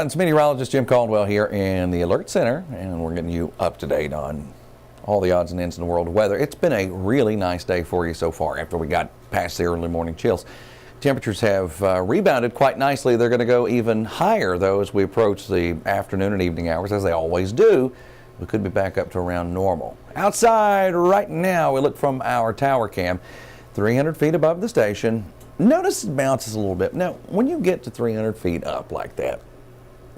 on, it's Meteorologist Jim Caldwell here in the Alert Center, and we're getting you up to date on all the odds and ends in the world of weather. It's been a really nice day for you so far after we got past the early morning chills. Temperatures have rebounded quite nicely. They're going to go even higher, though, as we approach the afternoon and evening hours, as they always do. We could be back up to around normal. Outside right now, we look from our tower cam, 300 feet above the station. Notice it bounces a little bit. Now, when you get to 300 feet up like that,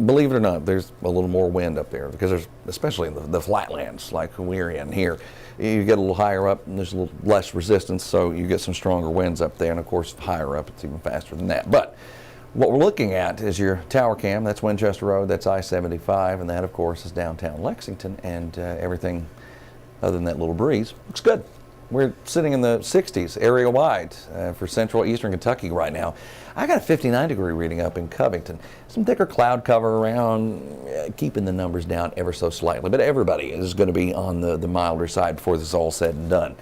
believe it or not, there's a little more wind up there because there's, especially in the flatlands like we're in here, you get a little higher up and there's a little less resistance, so you get some stronger winds up there. And of course, higher up, it's even faster than that. But what we're looking at is your tower cam. That's Winchester Road, that's I-75, and that, of course, is downtown Lexington, and everything other than that little breeze looks good. We're sitting in the 60s area-wide for central eastern Kentucky right now. I got a 59-degree reading up in Covington. Some thicker cloud cover around, keeping the numbers down ever so slightly. But everybody is going to be on the milder side before this is all said and done.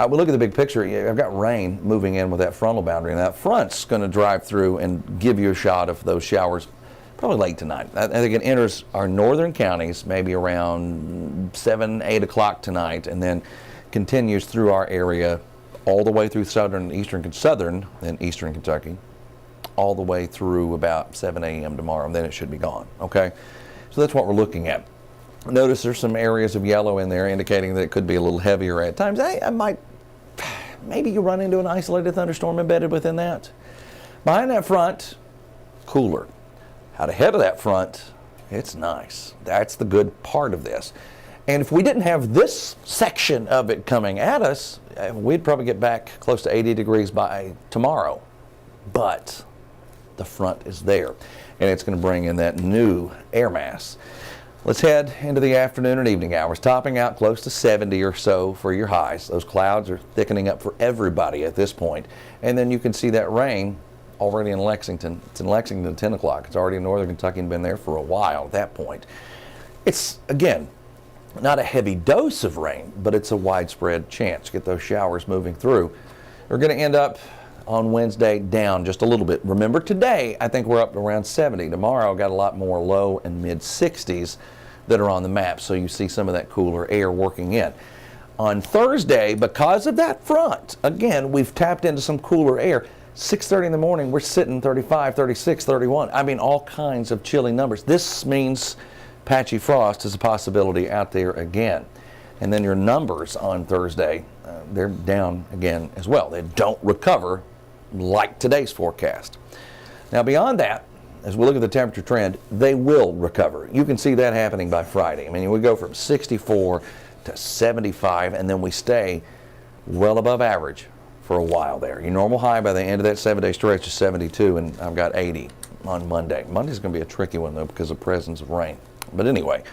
We look at the big picture. I've got rain moving in with that frontal boundary, and that front's going to drive through and give you a shot of those showers probably late tonight. I think it enters our northern counties maybe around 7, 8 o'clock tonight, and then continues through our area all the way through southern and eastern Kentucky, all the way through about 7 a.m. tomorrow, and then it should be gone, okay? So that's what we're looking at. Notice there's some areas of yellow in there indicating that it could be a little heavier at times. Maybe you run into an isolated thunderstorm embedded within that. Behind that front, cooler. Out ahead of that front, it's nice. That's the good part of this. And if we didn't have this section of it coming at us, we'd probably get back close to 80 degrees by tomorrow. But the front is there, and it's going to bring in that new air mass. Let's head into the afternoon and evening hours, topping out close to 70 or so for your highs. Those clouds are thickening up for everybody at this point. And then you can see that rain already in Lexington. It's in Lexington at 10 o'clock. It's already in northern Kentucky and been there for a while at that point. It's, again, not a heavy dose of rain, but it's a widespread chance. Get those showers moving through. We're going to end up on Wednesday down just a little bit. Remember, today I think we're up to around 70. Tomorrow got a lot more low and mid 60s that are on the map, so you see some of that cooler air working in. On Thursday, because of that front, again, we've tapped into some cooler air. 6:30 in the morning, we're sitting 35, 36, 31. I mean, all kinds of chilly numbers. This means patchy frost is a possibility out there again. And then your numbers on Thursday, they're down again as well. They don't recover like today's forecast. Now beyond that, as we look at the temperature trend, they will recover. You can see that happening by Friday. I mean, we go from 64 to 75, and then we stay well above average for a while there. Your normal high by the end of that 7-day stretch is 72, and I've got 80 on Monday. Monday's going to be a tricky one, though, because of the presence of rain. But anyway,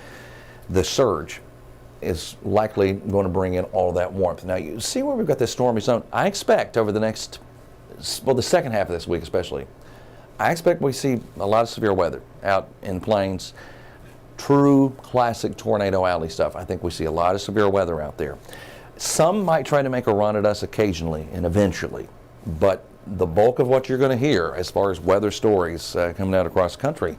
the surge is likely going to bring in all that warmth. Now, you see where we've got this stormy zone. I expect over the next, well, the second half of this week especially, I expect we see a lot of severe weather out in the plains. True classic tornado alley stuff. I think we see a lot of severe weather out there. Some might try to make a run at us occasionally and eventually, but the bulk of what you're going to hear as far as weather stories coming out across the country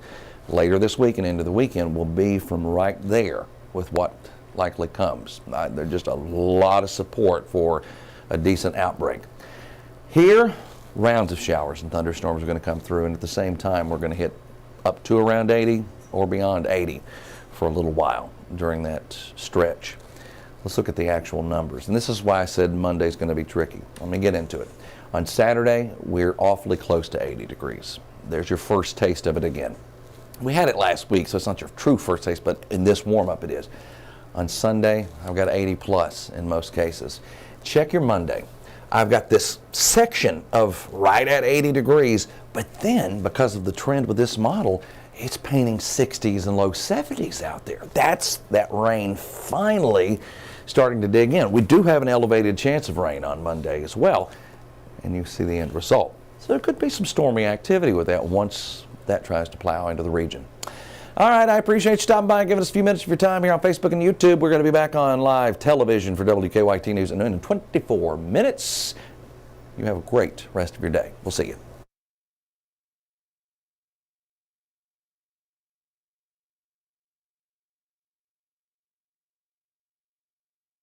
later this week and into the weekend will be from right there with what likely comes. There's just a lot of support for a decent outbreak. Here, rounds of showers and thunderstorms are going to come through, and at the same time we're going to hit up to around 80 or beyond 80 for a little while during that stretch. Let's look at the actual numbers, and this is why I said Monday's going to be tricky. Let me get into it. On Saturday, we're awfully close to 80 degrees. There's your first taste of it again. We had it last week, so it's not your true first taste, but in this warm-up it is. On Sunday, I've got 80 plus in most cases. Check your Monday. I've got this section of right at 80 degrees, but then because of the trend with this model, it's painting 60s and low 70s out there. That's that rain finally starting to dig in. We do have an elevated chance of rain on Monday as well, and you see the end result. So there could be some stormy activity with that once that tries to plow into the region. All right, I appreciate you stopping by and giving us a few minutes of your time here on Facebook and YouTube. We're going to be back on live television for WKYT News at noon in 24 minutes. You have a great rest of your day. We'll see you.